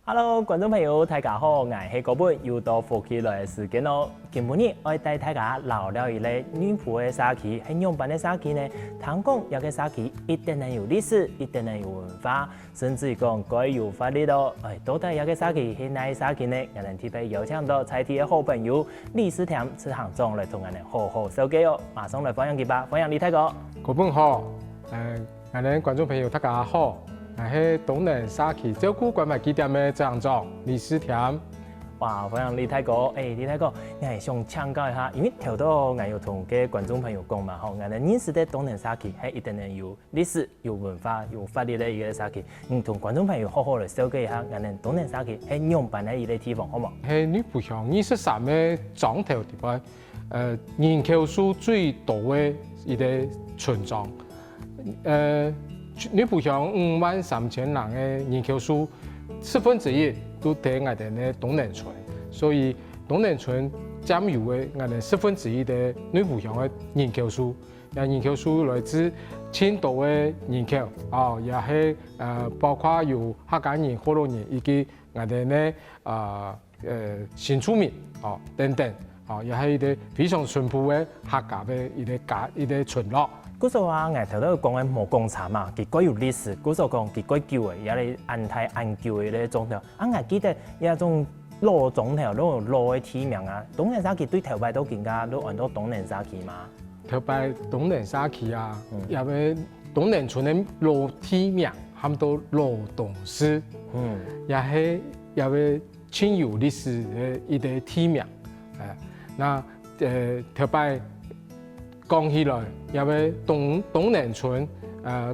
Hello， 觀眾朋友，大家好，我係嗰本又到福氣來嘅時間咯。今日我帶大家聊聊一類女僕嘅沙期，係樣板嘅沙期呢。聽講有個沙期一定係有歷史，一定係有文化，甚至講該有法律咯。到底有個沙期係哪個沙期呢？我哋特別邀請到在地嘅好朋友李思田執行長來同我哋好好紹介哦。馬上來歡迎佢吧，歡迎李大哥。嗰本好，我哋觀眾朋友大家好。我係東寧沙期照顧關懷基地嘅執行長李思田。哇，歡迎李大哥！李大哥，我係想請教一下，因為頭到我有同嘅觀眾朋友講嘛，我哋認識的東寧沙期係一定係有歷史、有文化、有法律嘅一個沙期。同觀眾朋友好好嚟紹介一下，我哋東寧沙期係樣板嘅一個地方，好冇？係女僕鄉23嘅莊頭地方，人口數最多嘅一個村莊，女僕鄉53000人嘅人口數1/4都喺我哋嘅東寧村，所以東寧村佔有嘅我哋1/4嘅女僕鄉嘅人口數，人口數來自青島嘅人口，也係包括有客家人、河洛人以及我哋咧新住民等等，也係一個非常淳樸嘅客家嘅一個村落。嗰時話我頭都講緊木工廠嘛，佢該有歷史，嗰時講佢該舊嘅，有啲安泰安舊嘅咧鐘頭。我記得有一種老鐘頭，老老嘅地名啊。東寧沙期對頭擺都更加都按到東寧沙期嘛。頭擺東寧沙期啊，因為東寧村嘅老地名喊到老董事，也係因為清有歷史嘅一個地名。那頭擺講起來，因為東寧村，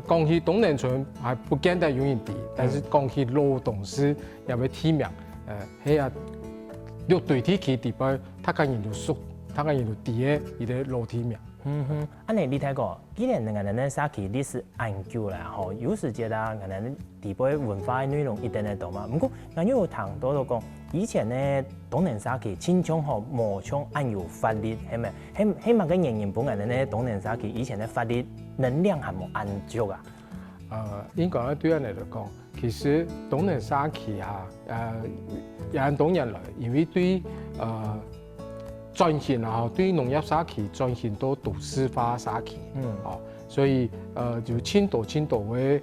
講起東寧村還不簡單容易啲，但是講起老董事，因為地名，係啊，要對地區地方，他個人就熟，他個人就知嘅一個老地名。安尼你睇過，既然我哋沙期歷史研究啦，吼，有時間啦，我哋地方文化嘅內容一定係多嘛。不過我有談到講，以前咧東寧沙期清腔吼無腔按有法律，係咪？希望嘅人員本人咧東寧沙期以前嘅法律能量係冇按足啊？應該對我嚟講，其實東寧沙期廿多年來，因為對轉型啊，對農業沙期轉型到都市化沙期，所以就青島嘅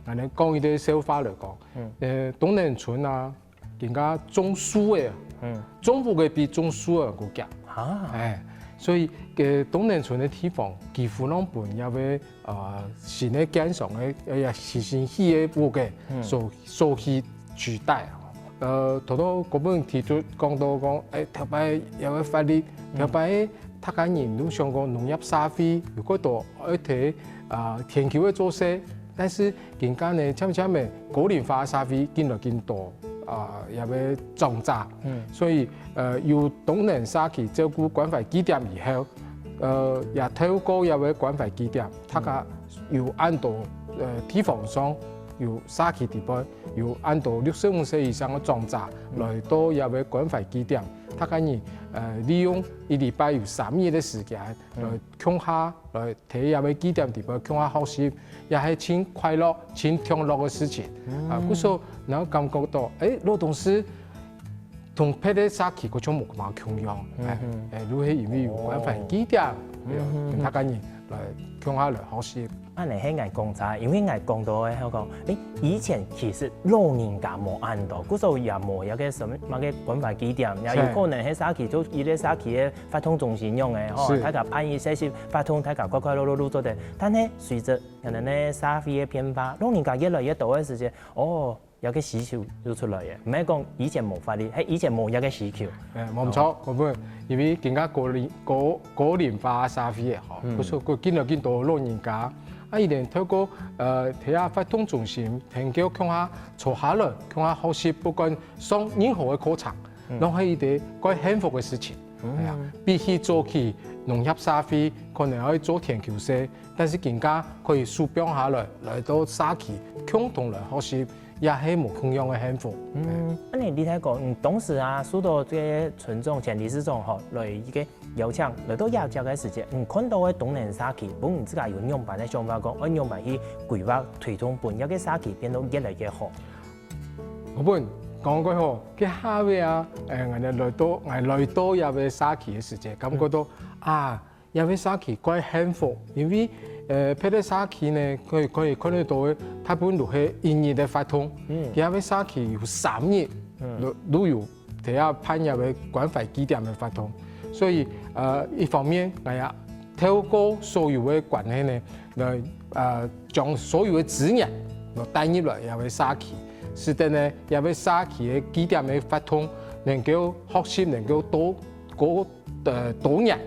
我哋講一啲笑話嚟講，東寧村啊，更加種樹嘅，種樹嘅比種樹嘅更強，所以嘅東寧村嘅地方幾乎攏本因為新嘅建商嘅新起嘅屋嘅所去取代。頭頭嗰本提出講到講，頭擺有個法律，頭擺他家人都想講農業沙非，如果到一睇田球嘅做勢，但是更加呢，漸嘅高齡化沙非見來見多，有個壯大，所以由東寧沙期照顧關懷基地以後，也透過有個關懷基地，他家要按到地方上。有沙期地方，有按到65歲以上嘅壯者來到有個關懷基地，他可以利用一禮拜有3日嘅時間來鄉下來睇有個基地地方，鄉下學習，也係真快樂、真享樂嘅事情。嗰時候，然後感覺到，老董事同別的沙期嗰種冇咁強樣，如果係因為有關懷基地，他可以來鄉下來學習。安尼係我講差，因為我講到嘅香港，以前其實老人家冇按到，嗰時候也冇有個什麼嘅關懷基點，也有可能喺沙期做伊啲沙期嘅發通中心用嘅，吼，大家盼伊些些發通，大家快快樂樂做得。但係隨着人哋咧沙非嘅變化，老人家越來越多嘅時間，有個需求就出來嘅，唔係講以前冇法律，係以前冇有個需求。冇錯，嗰本因為更加高齡化沙非嘅，嗬，嗰時候佢見來見到老人家。一年透過睇下發通中心，聽叫鄉下坐下來，鄉下學習，不管上任何嘅課程，都係一啲該幸福嘅事情。比起做起農業沙非，可能可以做田球社，但是更加可以數標下來到沙期共同來學習，也係冇同樣嘅幸福。你睇講，當時啊，數到啲村長、前理事長嗬，來一個邀請來到亞洲嘅時節，看到嘅東寧沙期，本唔自家有樣板嘅想法講，按樣板去規劃推動本一個沙期變到越來越好。我本講過吼，佢下尾啊，我哋來到也會沙期嘅時節，感覺到啊，也會沙期怪幸福，因為譬如沙期呢，可以看得到嘅，大部分都係一日嘅發通，也會沙期有3日都有，睇下攀也會關懷幾點嘅發通，所以一方面我也透過所有嘅關係呢，來將所有嘅資源來帶入來也會沙期。是的呢，也會沙期嘅幾點嘅發通，能夠學習，能夠多人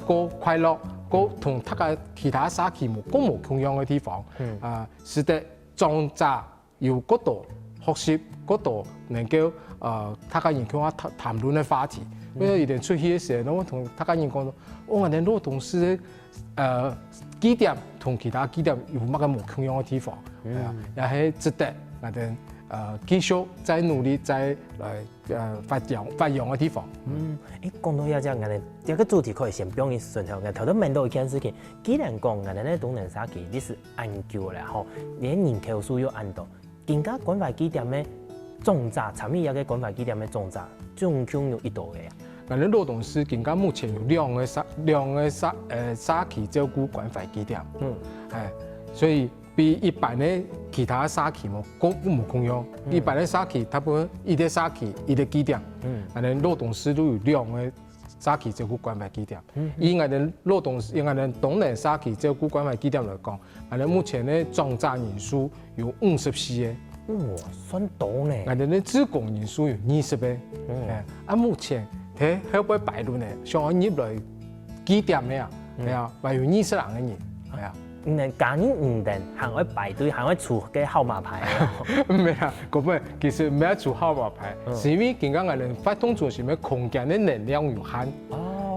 過快樂，過同其他沙期冇同樣嘅地方。是的，壯雜由嗰度學習，嗰度能夠大家人同我談論嘅話題。因為一定出去嘅時候，我同大家人講到，我哋勞動師幾點同其他幾點有乜嘅冇同樣嘅地方，也係值得我哋。繼續再努力，再來發揚嘅地方。講到要這樣，我哋一個主題可以先表現順條嘅。頭都問到一件事情，既然講我哋咧東寧沙期歷史研究啦，吼，連人口數又按到，更加關懷幾點嘅種植，參與一個關懷幾點嘅種植，總共有一度嘅。我哋勞動師更加目前有兩個沙期照顧關懷幾點，所以。比一般的其他沙期冇共樣，一般的沙期，大部分一個沙期一個基點，我哋勞動師都有2個沙期照顧關懷基點。以我哋勞動師，以我哋東寧沙期照顧關懷基點來講，我哋目前咧種植人數有54個，哇，算多呢。我哋咧職工人數有20個，目前睇後邊排路呢，上入來基點咧啊，還有20人嘅人，係啊。家人唔定行去排隊，行去儲嘅號碼牌。唔係啊，嗰本其實唔係儲號碼牌，是因為更加我哋發通中心嘅空間嘅能量有限。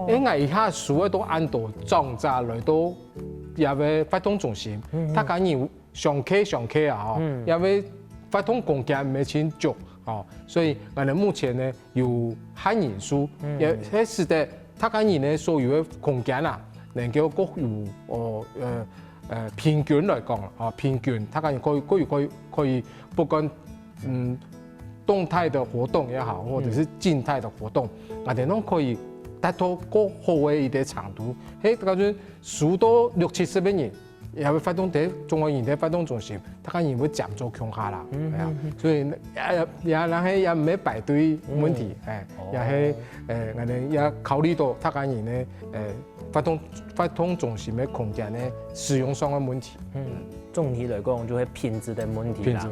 因為我而家所有都按到裝載來到也會發通中心，大家人上課啊，因為發通空間唔係錢足哦，所以我哋目前呢有限人數，也係使得大家人呢所有嘅空間啊，能夠各有平均來講平均，大家可以不管動態的活動也好，或者是靜態的活動，我哋都可以達到個好嘅一個程度。喺嗰陣數到60-70個人，也會發動喺中國人體發動中心，大家人會佔咗強下啦，係啊，所以也唔係排隊問題，也係我哋也考慮到大家人咧發通中心嘅空間咧使用上嘅問題。總體來講就係品質嘅問題啦。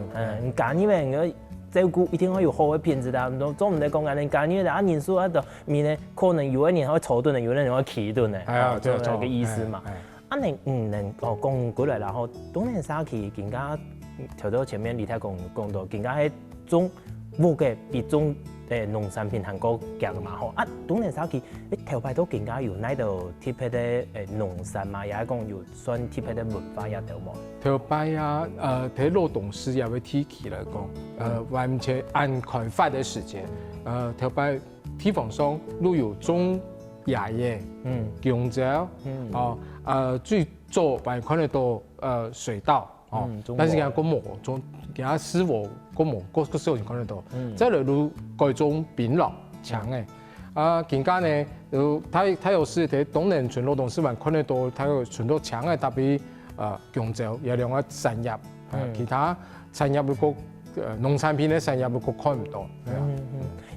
家人們照顧一定要有好嘅品質啦，總唔得講我哋家人人數喺度面咧，可能有一年可以坐頓嘅，有一年可以企頓嘅，係啊，就係個意思嘛。你唔能講過來，然後東寧沙期更加頭到前面李太講到，更加係種冇嘅比種農產品行過強嘛吼。東寧沙期你頭排都更加有呢度特別嘅農產嘛，也係講有算特別嘅文化也有冇？頭排啊，睇勞動師也會提起來講，完全按開發嘅時間，頭排地方上都有種椰葉、香蕉，最早還看得到水稻，但是佢個冇種，其他師傅個冇，個時候就看得到。再來都改種檳榔長嘅，更加呢，他有時喺東寧村勞動師還看得到，他有存到長嘅，特別香蕉有兩個產業，其他產業嗰個農產品嘅產業嗰個看唔到。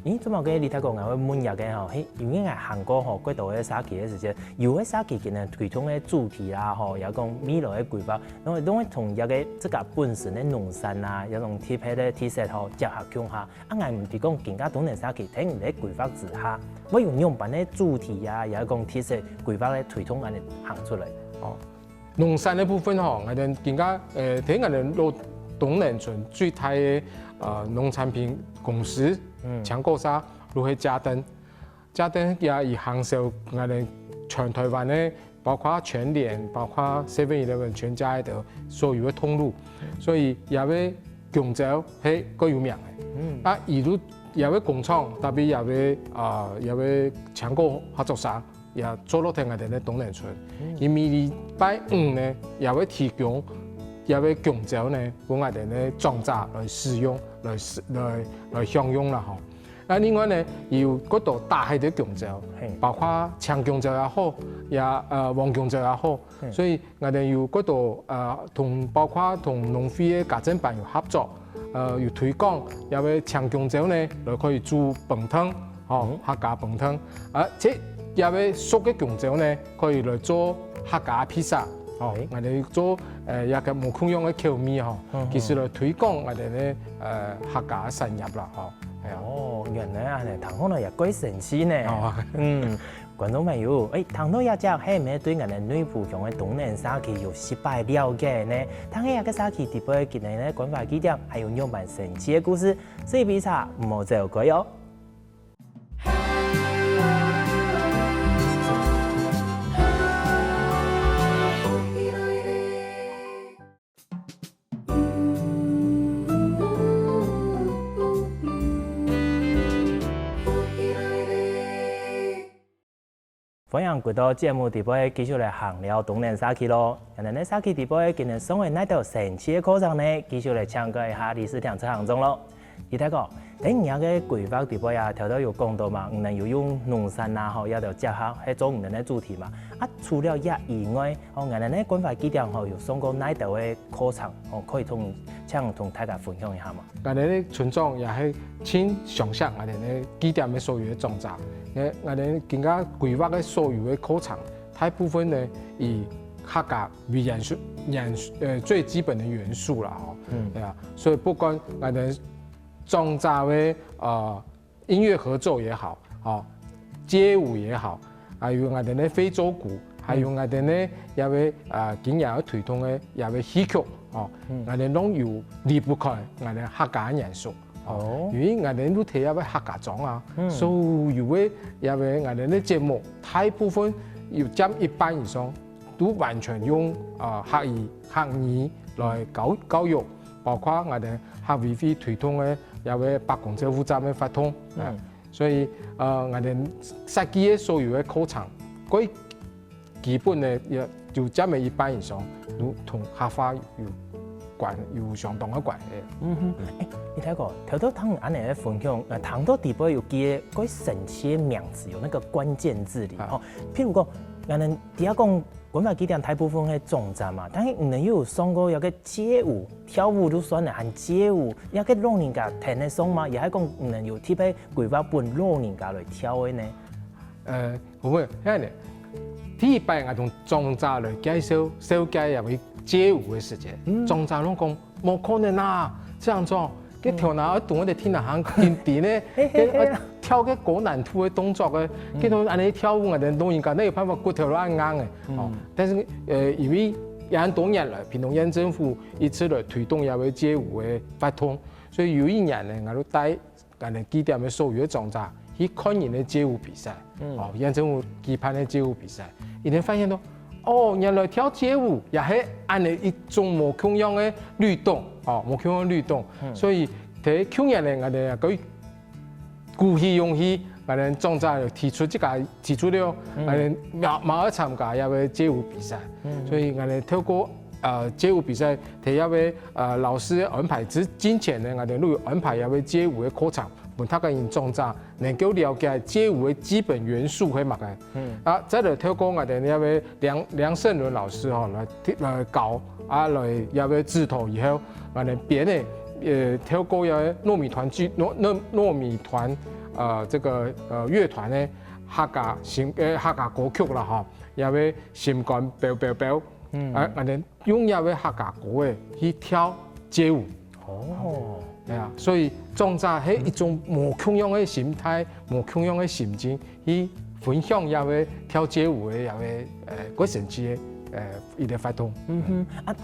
咦，做乜嘅？你睇過我問入嘅吼，因為係韓國吼，嗰度嘅沙期嘅時陣，有嘅沙期其實推動嘅主題啦，吼，有講未來嘅規劃，因為當同一個即個本身嘅農產啊，有種特別嘅特色吼，結合向下，我唔係講更加東寧沙期喺唔喺規劃之下，我用樣板嘅主題啊，有講特色規劃咧推動我哋行出嚟。農產嘅部分吼，我哋更加睇我哋東寧村最大嘅農產品公司。搶過沙，落去嘉登也以行銷我哋全台灣咧，包括全聯、包括 7-11全家嘅所有嘅通路，所以也會香蕉係個有名嘅。而路也會工廠，特別也會搶過合作社，也做落喺我哋咧東寧村。而每禮拜5呢，也會提供也要强调呢，我哋呢装扎来使用，来享用啦吼。啊，另外呢，有嗰度大系的強調，包括長強調也好，也黃強調也好，所以我哋要嗰度同包括同農會嘅家政辦有合作，要推廣，也為長強調呢，就可以做飯湯，哦客家飯湯，即也為熟嘅強調呢，可以來做客家披薩，哦，我哋做一個無空用嘅口味嗬，其實來推廣我哋呢客家產業啦，嗬。哦，原來啊，你唐風呢也幾神奇呢。觀眾朋友，唐東也只係咪對我哋內埔鄉嘅東寧社區有失敗了解呢？唐嘅一個社區特別今年嘅關懷基點，還有樣板神奇嘅故事，所以比賽唔好走開哦。歡迎回到節目直播，繼續來行了東寧社區咯。人哋呢社區直播今日送嘅那道神奇嘅課程呢，繼續來搶救一下李氏聽出行中咯。你睇個，等而家嘅規劃直播呀，頭都有講到嘛，唔能要用農山啊，吼，要到結合係做唔能嘅主題嘛。除了也以外，人哋呢關懷基點吼，有送過那道嘅課程，可以同大家分享一下嘛。人哋呢村長也係請想象我哋呢基點嘅所有嘅裝置。我哋更加規劃嘅所有嘅課程，大部分呢以客家為最基本嘅元素啦，嗬，係啊，所以不管我哋裝置嘅音樂合奏也好，街舞也好，還有我哋呢非洲鼓，還有我哋呢也會今日要推動嘅也會戲曲，我哋攏有離不開我哋客家嘅元素。因為我哋都睇一位客家莊啊，所有嘅因為我哋啲節目大部分要佔一半以上，都完全用客語來教育，包括我哋客委會推動嘅有位白公政府站嘅發通，所以我哋設計嘅所有嘅課程，佢基本咧就佔咗一半以上，都同客話有相當嘅關係。你睇過頭都聽安尼嘅分享，唐多地方有記嗰神奇嘅名字，有那個關鍵字裡吼。譬如講，人哋第一講關懷基點大部分係裝置嘛，但係唔能有上過有個街舞、跳舞都算係含街舞，有個老人家聽得上嘛，也係講唔能有特別規劃本老人家來跳嘅呢。好唔好？因為第一擺我同裝置來介紹小姐入去街舞嘅時節，裝置攏講冇可能啊，這樣做。佢跳哪一段我哋聽下行見啲咧，跳嘅高難度嘅動作嘅，佢同安尼跳舞我哋老人家呢有辦法骨頭都啱啱嘅，但是因為有多年來，屏東縣政府一直來推動有個街舞嘅發通，所以有一年咧，我都帶我哋基點嘅所有嘅裝置去看人嘅街舞比賽，縣政府舉辦嘅街舞比賽，一定發現到。原來跳街舞也係按你一種無同樣嘅律動，無同樣嘅律動，所以喺去年咧，我哋佢鼓起勇氣，我哋裝置提出了，我哋馬上參加一個街舞比賽，所以我哋透過街舞比賽，睇一位老師安排之前咧，我哋都安排一位街舞嘅課程。本他個人裝置能夠了解街舞嘅基本元素係乜嘅，再嚟透過我哋一位梁勝倫老師來教，來一位指導以後，我哋別咧透過一位糯米團這個樂團咧客家歌曲啦嗬，一位心肝飆，我哋用一位客家歌嘅去跳街舞。係啊，所以裝置係一種無同樣嘅心態、無同樣嘅心情去分享一位跳街舞嘅一位嗰神奇嘅一個活動。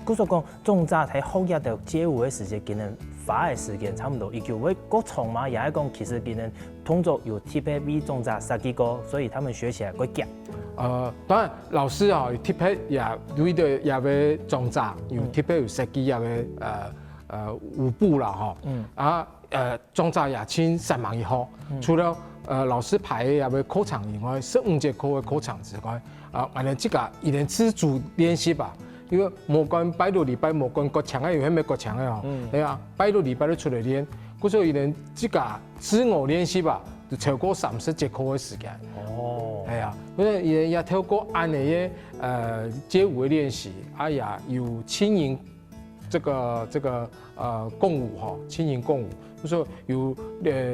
據說講裝置喺學一條街舞嘅時間，佢能花嘅時間差唔多，亦叫會過長嘛。也係講其實佢能動作有特別比裝置設計過，所以他們學起來會夾。當然老師啊，特別也對到一位裝置有特別有設計一位舞步啦，裝置也千3萬以後，除了老師排嘅一個課程以外，15節課嘅課程之外，我哋這個一年自主練習吧，因为无管拜六礼拜无管国强的有迄咩国强的吼，对啊，拜六礼拜都出来练，故所以呢，这个自我练习吧，就超过30节课的时间。哦，系啊，所以也透过安尼的街舞的练习，也有轻盈这个共舞哈，轻盈共舞，就说有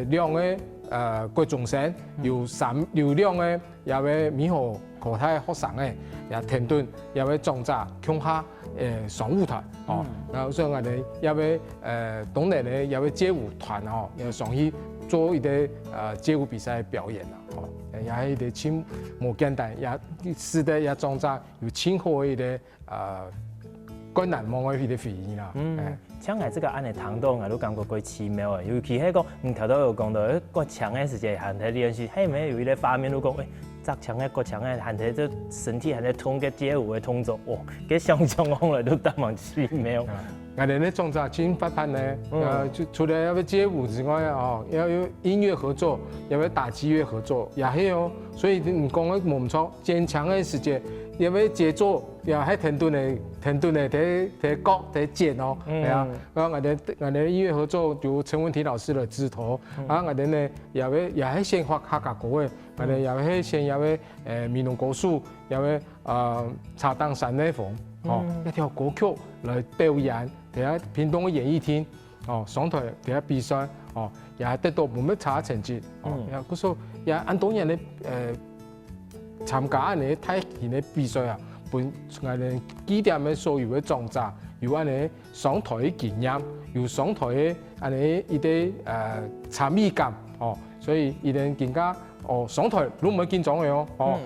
两个国中生，有两个也为美好课台学生的，也团队也为壮大强下上舞团哦，然后所以我哋也为当年的也为街舞团哦，也上去做一个街舞比赛表演啦，哦，也係一個真無簡單，也使得也壯大有真好的一個困難忘的一個回憶啦。像係這個安尼堂堂啊，都感覺幾奇妙嘅，尤其係個頭都有講到，個強嘅時間hand體練習，係咪有一個畫面都講，砸強嘅、國強嘅hand體，這身體hand體通個街舞嘅動作，哇，幾想象往來都當蠻奇妙。我哋咧創作真發盼咧，就除了要街舞之外哦，要有音樂合作，要有打擊樂合作，也係哦。所以你講嘅冇錯，堅強嘅時間，要有節奏，又係停頓嘅睇角睇節哦，係啊。我哋音樂合作就陳文婷老師嘅指導，我哋呢也係先學客家歌嘅，我哋也係先也係閩南歌書，也係茶當山內風。哦，一條歌曲來表演，第一屏東嘅演藝廳，哦上台第一比賽，哦也係得到冇乜差成績，哦，然後嗰時候也按當人咧參加安尼體驗嘅比賽啊，本我哋幾點嘅所有嘅狀態，有安尼上台嘅經驗，有上台嘅安尼一啲參與感，哦，所以一定更加哦上台都唔會緊張嘅哦，哦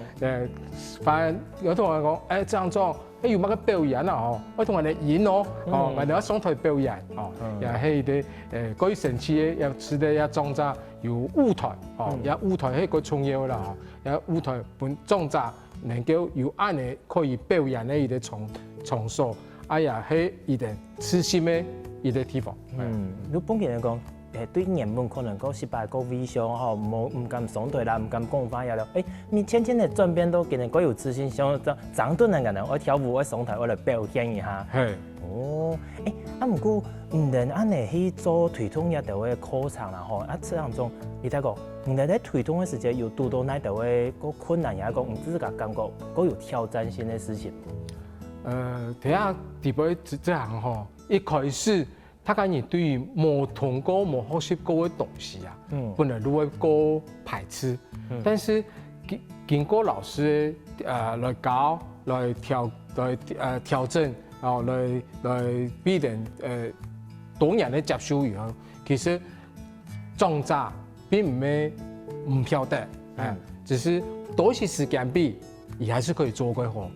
反而有同學講這樣做。要乜嘅表演啊？哦，我同人哋演哦，哦，我哋喺上台表演，哦，又係啲嗰啲神奇嘅，又似得一裝扎有舞台，哦，有舞台係個重要啦，哦，有舞台本裝扎能夠有安尼可以表演嘅一個場所，呀係一個刺激嘅一個地方。你本件嚟講。對原本可能個失敗個微笑吼，唔敢上台啦，唔敢講話了。你漸漸的轉變到今日個有自信，想長頓人個人，我跳舞我上台我來表現一下。係。哦，唔過唔能安尼去做推動一條嘅課程啦吼，這樣種你睇個，唔能喺推動嘅時間有遇到那條嘅個困難，也係個唔自覺感覺個有挑戰性嘅事情。睇下第步這行吼，一開始。他講你對於冇通過冇學習過嘅東西啊，本來都會過排斥，但是經過老師來教、來調整，哦來必定多人嘅接受以後，其實壯大並唔係唔曉得，只是多些時間比，也還是可以做得好，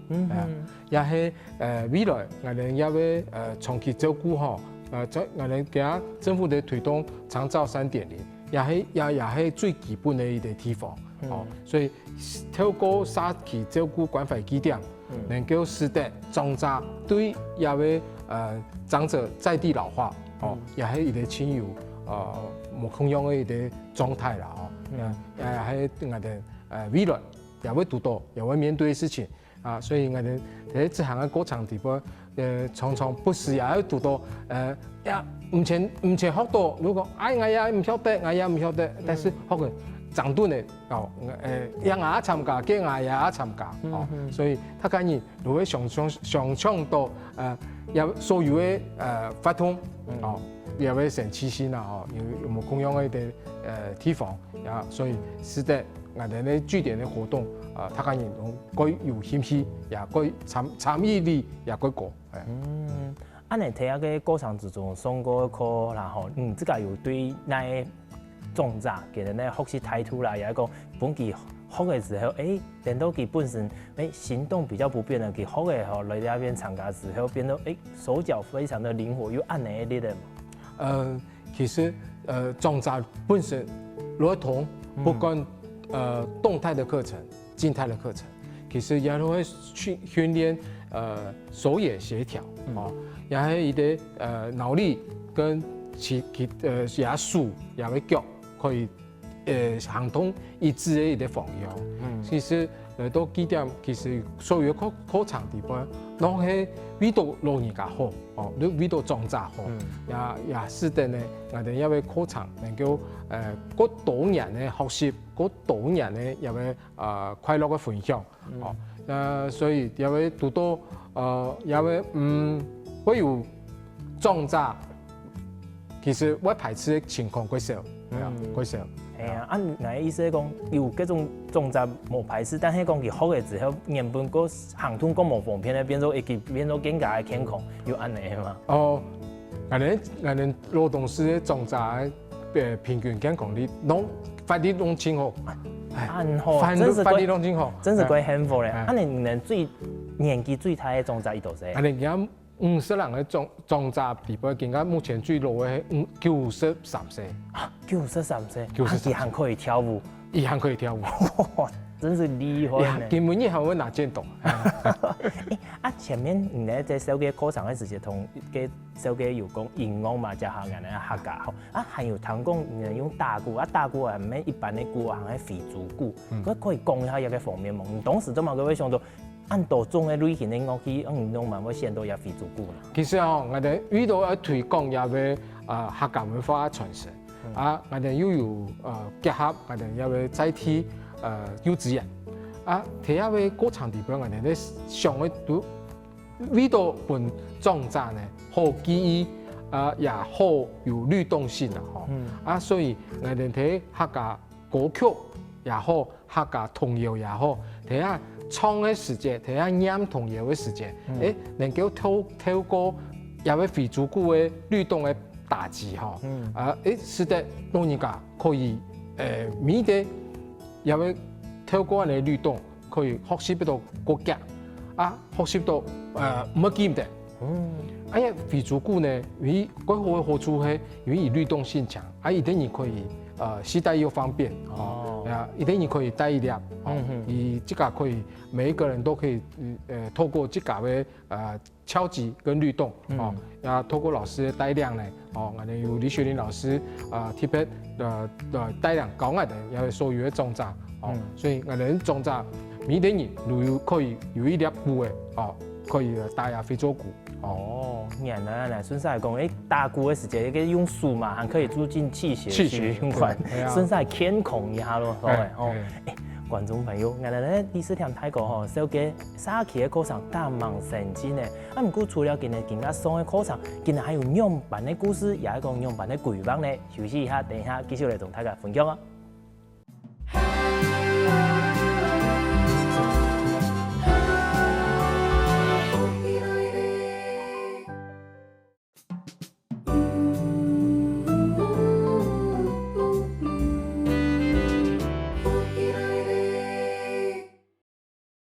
也係未來我哋也會長期照顧好。在我哋而家政府嘅推動長照3.0，也係最基本嘅一個地方。哦，所以透過社區照顧關懷基點，能夠使得長者對也為長者在地老化，哦，也係一個親友冇同樣嘅一個狀態啦。哦，也係我哋未來也會遇到，也會面對嘅事情。啊，所以我哋喺這行嘅過程地方，常常不時也會遇到唔前學到，如果我也唔曉得，我也唔曉得，但是學嘅長短嘅哦，讓我參加，叫我也參加，哦，所以他講你如果想象到有所有嘅發通，哦，也會成黐線啦，哦，有冇同樣嘅地方，啊，所以使得我哋嘅據點嘅活動。他講人該有興趣，也該參與力，也該過。安尼睇下個過程之中上過課啦吼，這個有對那種扎嘅人咧學習態度啦，也講本期學嘅時候，變到佢本身行動比較不便啦，佢學嘅吼來呢邊參加時候變到手腳非常的靈活，有安尼嘅啲人。其實種扎本身來同不管動態的課程。靜態的課程，其實也都會訓練手眼協調，哦，也係一啲腦力跟也手也會腳可以行動一致嘅一啲方向。其實来到基点，其實所有考場地方，攏係味道老人家好，哦，你味道裝雜好，也使得呢，我哋因為考場能夠嗰多年嘅學習，嗰多年嘅因為快樂嘅分享，哦，所以因為讀到因為會有裝雜，其實我排斥嘅情況幾少，係啊，幾少。係啊，嗱意思講有嗰種種雜無排斥，但係講佢學嘅之後，原本個行通個無方便咧，變咗更加嘅健康，要安尼嘛。哦，我哋勞動師種雜平均健康率，攏發啲攏真好，很好，發啲攏真好，真是幾幸福咧。安尼你最年紀最大嘅種雜伊度勢？我哋而家50人嘅種雜地步，而家目前最老嘅93歲。啊，93歲，佢還可以跳舞，伊還可以跳舞，真是厲害呢。根本以後會拿劍動。前面你咧在小嘅課程嘅時節，同嘅小嘅有講音樂嘛，就下人咧客家吼。還有聽講你用打鼓，打鼓啊唔係一般嘅鼓，係非族鼓，佢可以講下一個方面嘛。唔當時做嘛，佢會想到。按多種嘅類型嘅樂器，弄慢慢顯到也非足夠啦。其實我哋遇到要推廣也為客家文化傳承，我哋又有結合，我哋也為載體幼稚園，睇下為歌唱地方，我哋咧上嘅都遇到本裝雜呢，好記憶，也好有律動性啦，所以我哋睇客家歌曲也好，客家童謠也好，睇下。唱嘅時節，睇下念童謠嘅時節，能夠透過有位非足夠嘅律動嘅打擊嚇，使得老人家可以每啲有位透過你律動，可以學習到國家，學習到唔係記唔得。非足夠呢，佢嗰個好處係因為律動性強，一定你可以攜帶又方便，一定你可以帶一粒，而這個可以每一個人都可以透過這個嘅敲擊跟律動，透過老師嘅帶領呢，我哋有李雪玲老師特別帶領教我哋有所有嘅裝雜，所以我哋裝雜每啲人都可以有一粒鼓嘅，可以帶下非洲鼓。原來順勢嚟講，打鼓嘅時節，個用樹嘛，還可以促進氣血循環，順勢健康一下咯，觀眾朋友，我哋咧第四天睇過吼，小嘅早期嘅課程大忙成真咧。唔過除了今日更加爽嘅課程，今日還有樣板嘅故事，也係講樣板嘅規劃咧。休息一下，等一下繼續嚟同大家分享啊！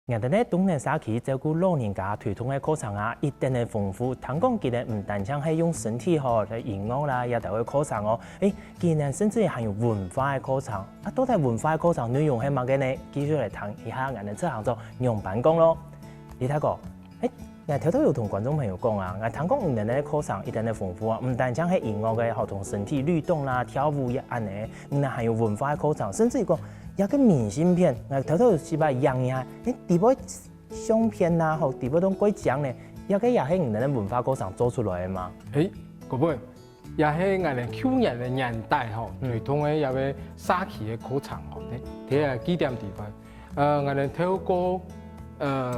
我哋咧東年社區照顧老人家推動嘅課程一定係豐富。聽講佢哋唔單止係用身體學嚟營養啦，也就係課程哦。佢哋甚至還有文化嘅課程。到底文化嘅課程內容係乜嘅呢？繼續嚟談一下我哋這行做樣板講咯。你睇過？我頭有同觀眾朋友講我聽講我哋咧課程一定係豐富啊，唔單止係營養嘅，學同身體律動啦、跳舞一樣嘅，我哋還有文化嘅課程，甚至講。有個明信片，我頭有試把樣一下，地部相片啦，或地部種鬼獎咧，有個也係我哋文化課程做出來嘅嘛。嗰本也係我哋去年嘅年代吼，推動嘅有個沙期嘅課程吼，睇下幾點地方。我哋透過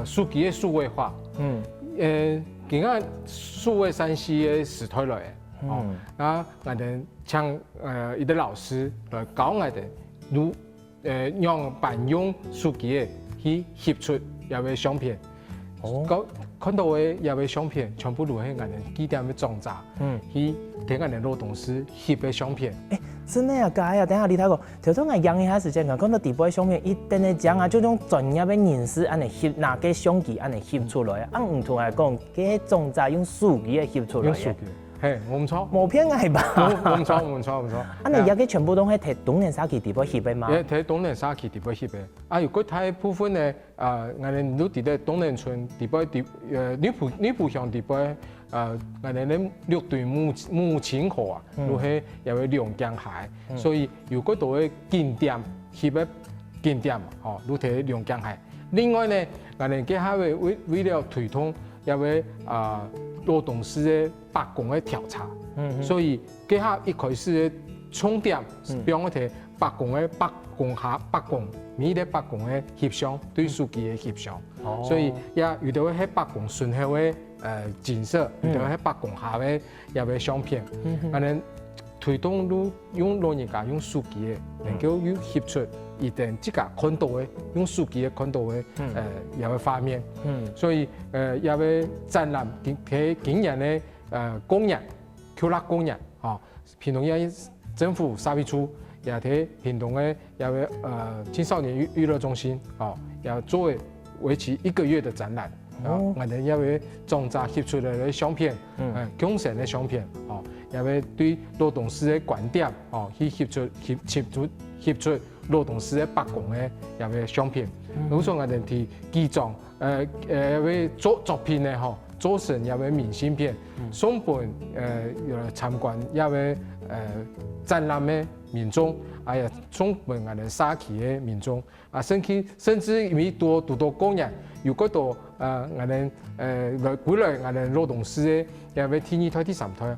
數據嘅數位化，而家數位山西嘅時代來嘅，我哋請一啲老師來教我哋如。用辦用數據去翕出有個相片，看到嘅有個相片，全部都係我哋幾點嘅裝雜，去睇我哋勞動師翕嘅相片。真係啊，假啊！等下你睇過，頭先我樣一下時間，我看到地部嘅相片，一定係講這種專業嘅人士，安尼翕拿個相機，安尼翕出來，唔同係講，佢裝雜用數據翕出來嘅。我唔錯，冇偏愛吧？唔錯。你而家全部都係睇東年社區地部翕嘅嘛？睇東年社區地部翕嘅。如果睇部分咧，我哋都睇到東年村地部女僕鄉地部，我哋咧六對母親河都係有個兩江海，所以如果到嘅景點翕嘅景點，都睇兩江海。另外呢，我哋嘅係為了推動一位勞動司嘅罷工嘅調查，所以嘅係一開始嘅重點，比如我哋罷工每啲罷工嘅協商，對書記嘅協商，所以也遇到喺罷工順後嘅建設，遇到喺罷工下嘅一位相片，我哋推動都用老人家用書記嘅，能夠要協出一定自家看到嘅，用書記嘅看到嘅一位畫面，所以一位展覽佢今年嘅工人，扣納工人，平東也政府社會處。也喺屏東嘅一位青少年娛樂中心，也作為期1個月的展覽，我哋一位裝載攝出來嘅相片，工程嘅相片，也會對勞動司嘅觀點，去攝出勞動司嘅罷工嘅一位相片。好似我哋啲機裝一位作品咧，做成一位明信片，送本參觀一位展覽嘅民眾，送本我哋沙期嘅民眾，甚至因為多工人，如果到我哋過來我哋勞動司嘅一位第2台、第3台，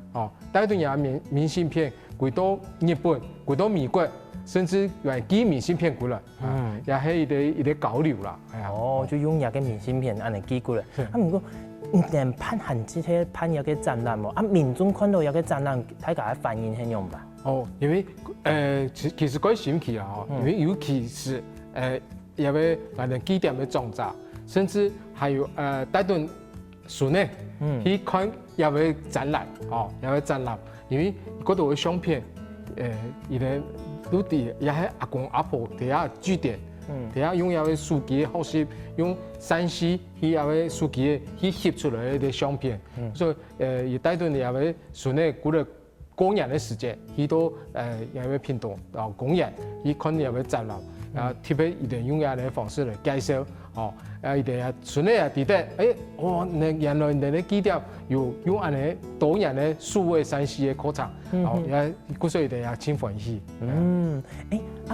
帶動也明信片過到日本、過到美國，甚至寄明信片過來，也係一個交流啦。就用一個明信片安尼寄過來。不過連辦限制喺辦一個展覽喎，民眾看到一個展覽，大家嘅反應係點吧？因為其實嗰神奇啊，因為尤其是因為我哋機點嘅裝載，甚至還有帶動船呢去看一位展覽，一位展覽，因為嗰度嘅相片，而咧都啲也係阿公阿婆底下據點，底下用一位書記嘅學習，用3C去一位書記去攝出來嘅相片，所以也帶動一位船呢過來。工人嘅時間，去到一位屏東工人去看一位展覽，特別一定用咁嘅方式嚟介紹，一定係順利啊！記得，原來你哋記得有用咁嘅多人嘅數位3C嘅課程，也嗰時一定係真歡喜。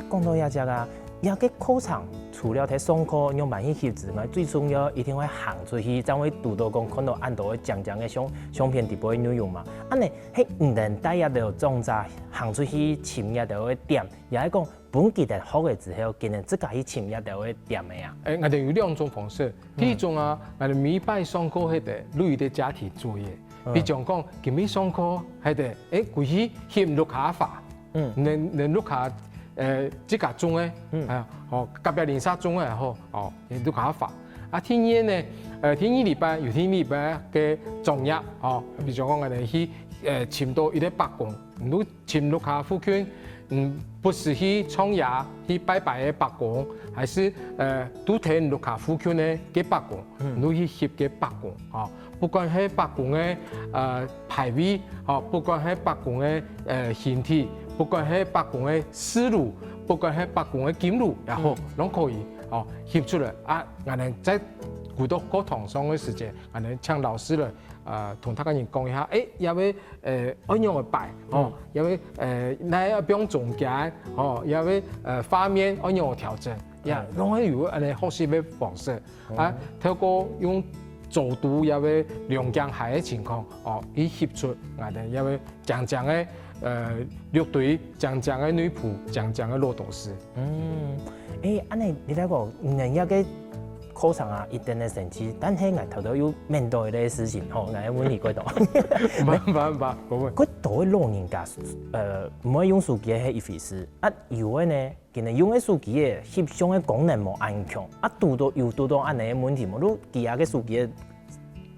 講到一隻啊，一個課程除了睇上課用慢去學之外，最重要一定會行出去，才會讀到講看到按到講嘅相片直播嘅內容嘛。安尼係唔能帶一條裝載行出去尋一條嘅點，也係講本期嘅學嘅之後，今日自家去尋一條嘅點嘅啊。我哋有2種方式，第一種啊，我哋每擺上課係得錄啲家庭作業，比如講今日上課係得過去翕錄下法，能錄下。即個鐘咧，隔壁連沙鐘咧，你都搞法。天二呢，天二禮拜有天二禮拜嘅重日，比如講我哋去簽到一啲罷工，都簽錄下附近，不是去創業去拜拜嘅罷工，還是都睇錄下附近嘅嘅罷工，都去翕嘅罷工，不管係罷工嘅排位，不管係罷工嘅形體。不管係罷工嘅思路，不管係罷工嘅檢路，然後都可以翕出來。我哋在好多課堂上嘅時間，我哋請老師嚟同大家人講一下，有位按樣嘅擺，有位哪一邊總結，有位畫面按樣嘅調整，都可以有我哋學習嘅方式，透過用做到有位兩江海嘅情況，以翕出我哋有位講嘅。樂隊講嘅女僕，講嘅勞動司。安尼你睇講，人一個課程啊，一定嘅成績，但係我頭頭要面對嘅事情，我嘅問題嗰度。嗰度嘅老人家，唔可以用手機係一回事。有嘅呢，其實用嘅手機嘅翕相嘅功能冇咁強，讀到安尼嘅問題，冇都其他嘅手機嘅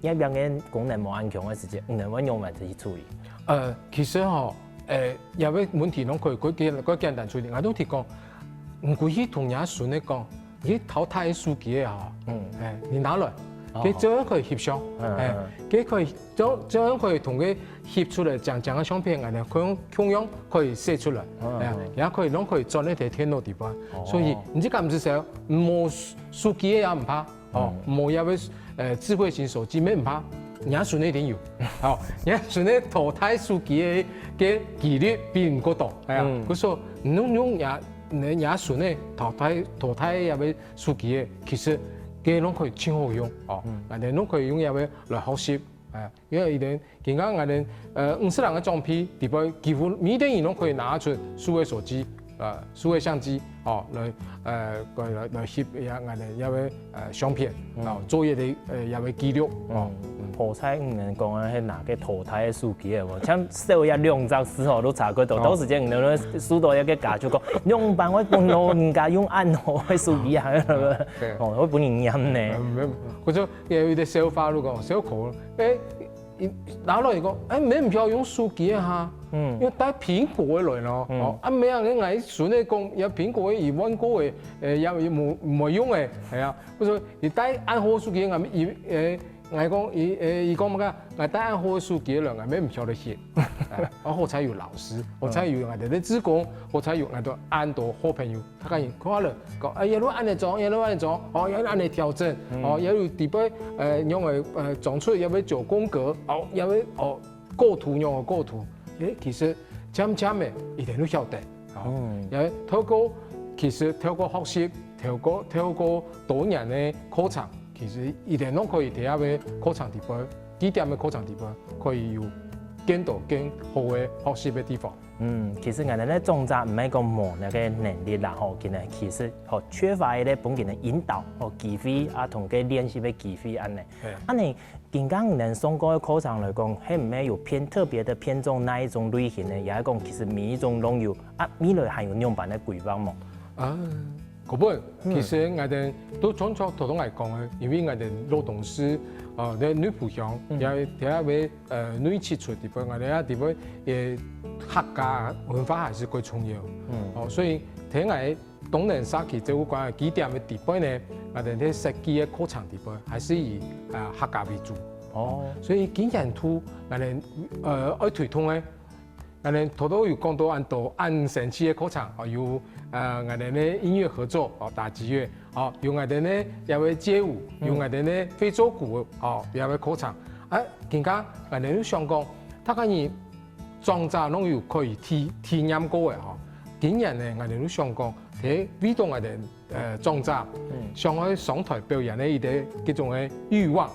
一邊嘅功能冇咁強嘅時間，唔能夠用嚟去處理。其實有啲問題，佢簡單處理。我都提講，唔可以同人順嚟講，你淘汰書記嘅你拿來，佢這樣可以翕相，佢可以這樣可以同佢翕出嚟講嘅相片，佢用同樣可以寫出來，也可以裝喺電腦地方。所以唔知咁唔少，冇書記也唔怕，冇有位智慧型手機咩唔怕。人家順一定有，人家順啲淘汰書記嘅幾率比唔過多，佢說唔用你也顺咧淘汰也要书记嘅，其實佢攏可以真好用哦，人哋攏可以用也要來學習。因為而家我哋50人嘅裝備，地方幾乎每個人攏可以拿出數位手機、數位相機哦，來攝也我哋也會相片，作業的也會記錄哦。泡菜唔能講啊，係哪個淘汰嘅書記啊？像少一兩張時候都查過到，到時陣唔能書到一個假就講，用辦我講老人家用暗號嘅書記啊，哦，我本人飲呢。或者有啲小花都講小可，拿落嚟講，唔要用書記啊嚇，因為帶蘋果嚟咯，唔係啊，你嗌選你講有蘋果嘅2萬個嘅，又冇用嘅，係啊，所以你帶暗號書記嗌講伊講乜㗎？嗌帶暗號書記兩嗌咩唔曉得寫，我才有老師，我才有我哋啲職工，我才有我哋安度好朋友，他講看了講，一路按嚟裝，一路按嚟裝，哦，一路按嚟調整，哦，一路地邊用嚟裝出，又要9宮格，哦，又要構圖用個構圖，其實漸嘅一定都曉得，又透過其實透過學習，透過多年嘅課程。其實一定都可以睇下嘅課程地方，幾點嘅課程地方可以有更多更好嘅學習嘅地方。其實我哋咧種植唔係講冇那個能力啦，吼，其實吼缺乏一啲本件嘅引導、吼機會啊，同佢練習嘅機會安尼。安尼，近剛我哋上過嘅課程來講，係唔係有特別的偏重哪一種類型嘅？也係講其實每一種都有啊，未來還有樣辦嘅規劃冇？嗰本其實我哋都從頭嚟講嘅，因為我哋勞動師啲女僕鄉也睇下俾女接觸地方，我哋啊地方客家文化還是最重要。所以睇我東寧沙期就講嘅幾點嘅地方呢，我哋啲設計嘅課程地方還是以客家為主。所以今年都我哋愛推動嘅。我哋頭都有講到按神奇嘅課程，有我哋咧音樂合作，打擊樂，有我哋咧也會街舞，有我哋咧非洲鼓，也會課程。更加我哋都想講，他可以裝置攏有可以體驗過嘅，今年咧我哋都想講，喺為到我哋裝置，想去上台表演咧一啲嗰種嘅慾望，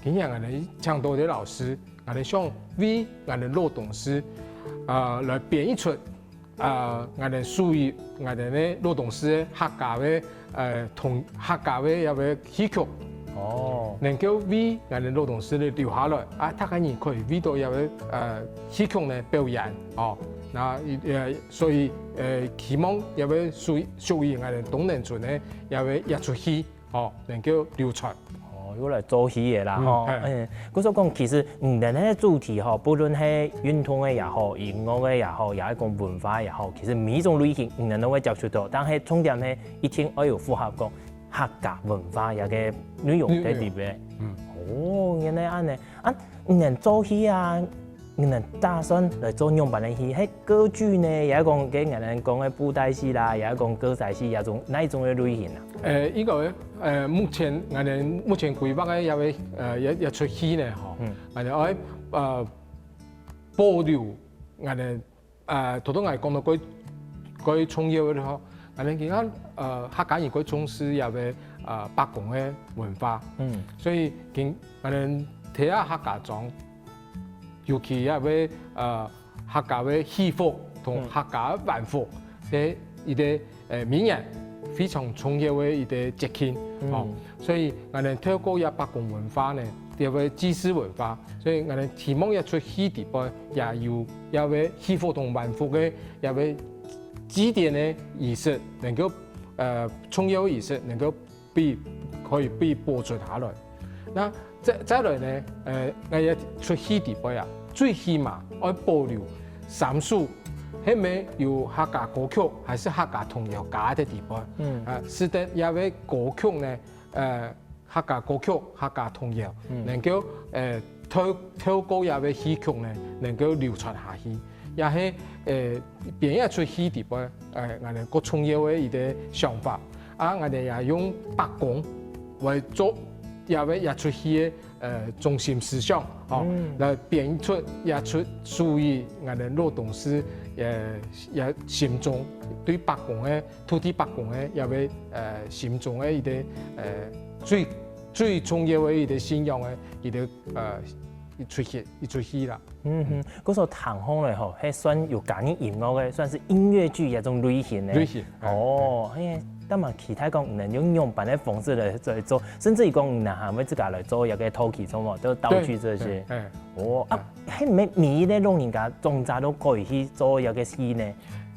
今年我哋請到啲老師，我哋想為我哋勞動師。來編譯出我哋屬於我哋咧勞動師客家嘅同客家嘅一個戲曲，能夠為我哋勞動師咧留下來，他可以為到一個戲曲咧表演，所以希望一個屬於我哋東寧村咧一個一出戲，能夠流傳。如果來做戲嘅啦，嗰所講其實唔同嘅主題，不論係運動嘅也好，音樂嘅也好，也係講文化也好，其實每一種類型唔同都會接觸到，但係重點係一定要有符合講客家文化有嘅內容喺裏邊。原來安尼，唔能做戲啊，唔能打算來做樣板嘅戲，喺歌劇呢，也係講嘅人講嘅布袋戲啦，也係講歌仔戲，也種哪一種嘅類型啊？呢個目前我哋目前規劃嘅一出戲呢，我哋愛保留我哋頭先我哋講到佢重要嘅嗬，我哋而家客家人佢重視有嘅北共嘅文化，所以我哋睇下客家莊，尤其有嘅客家嘅戲服同客家嘅晚服，喺一啲名人。非常重要嘅一啲節慶，所以我哋透過一北共文化呢，有個祭祀文化，所以我哋希望一出戲地方也有個戲服同晚服嘅有個祭典嘅儀式，能夠重要儀式能夠可以被播出下來。那再來呢，我一出戲地方呀，最起碼要保留3首。係咪有客家歌曲，還是客家童謠假的地方？使得有位歌曲呢，客家歌曲、客家童謠，能夠透過有位戲曲呢，能夠流傳下去，也係編一出戲地方，我哋個重要嘅一啲想法。我哋也用北共為作也要出去中心思想，哦，来变出也出属于我哋劳动师也心中对北共嘅土地北共嘅也要心中嘅一啲最重要嘅一啲信仰嘅一啲一出戲啦。嗰首唐風咧吼，係算有加入音樂嘅，算是音樂劇一種類型嘅。類型哦，係。但嘛，其他講唔能用樣板的方式來做，甚至於講唔能係咪自家來做一個陶器做嘛，都道具這些。哦啊，係咪每個老人家種扎都可以去做一個戲呢？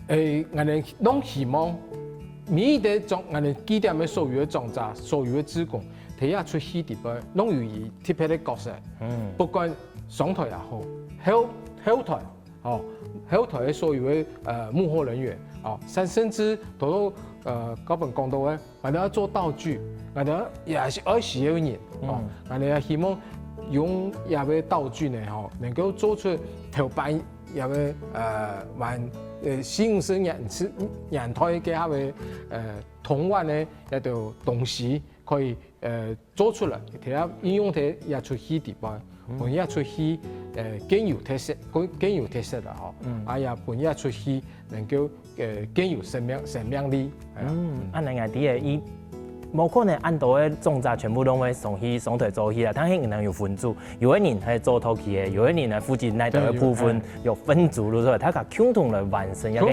我哋攏希望每一個種我哋幾點嘅所有嘅種扎、所有嘅職工，睇下出戲地方，攏有伊特別嘅角色。不管上台也好，後台哦，後台嘅所有嘅幕後人員哦，甚至到嗰份講到咧，我哋要做道具，我哋也是要需要人哦，我哋也希望用也個道具呢，吼，能夠做出頭版也個新生人台嘅下個童玩呢一條東西可以做出來，睇下應用喺也出戲地方，本也出戲更有特色，更有特色啦，吼，啊也本也出戲能夠更有生命力。按人家啲嘅伊，冇可能按到嘅種扎全部都會上台做戲啦。但係可能有分組，有個人係做陶器嘅，有個人係負責那度嘅部分，有分組咯，所以大家共同來完成一個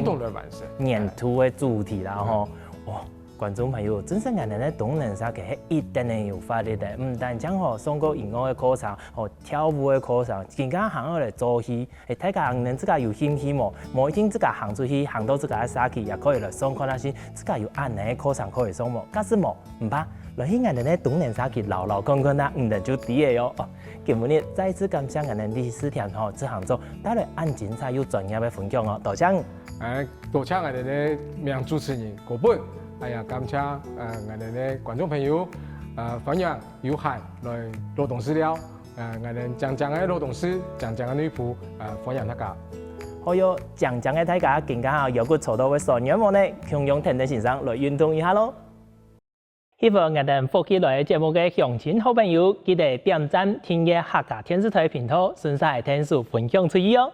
黏土嘅主題啦，吼。哇！觀眾朋友，真正人哋咧東南沙其實一定係有法律嘅，唔但將學上過音樂嘅課程，學跳舞嘅課程，更加行落嚟做戲，睇下人自家有興趣冇？冇一定自家行出去，行到自家嘅沙期，也可以來上看下先，自家有按呢嘅課程可以上冇？假使冇，唔怕，來去人哋咧東南沙期留看看啦，唔得就啲嘅喲。今日再次感謝人哋第四天吼，這行做帶來按精彩又專業嘅分享哦，多謝。多謝我哋嘅名主持人郭本。哎呀，感謝我哋嘅觀眾朋友分享有限來勞動資料，我哋講嘅勞動師，講嘅女僕分享大家。還有講嘅大家更加有個潮到嘅商業網呢，共用聽得先生來運動一下咯。希望我哋福起來節目嘅鄉親好朋友記得點讚訂閱客家電視台頻道，順勢聽數分享出去哦。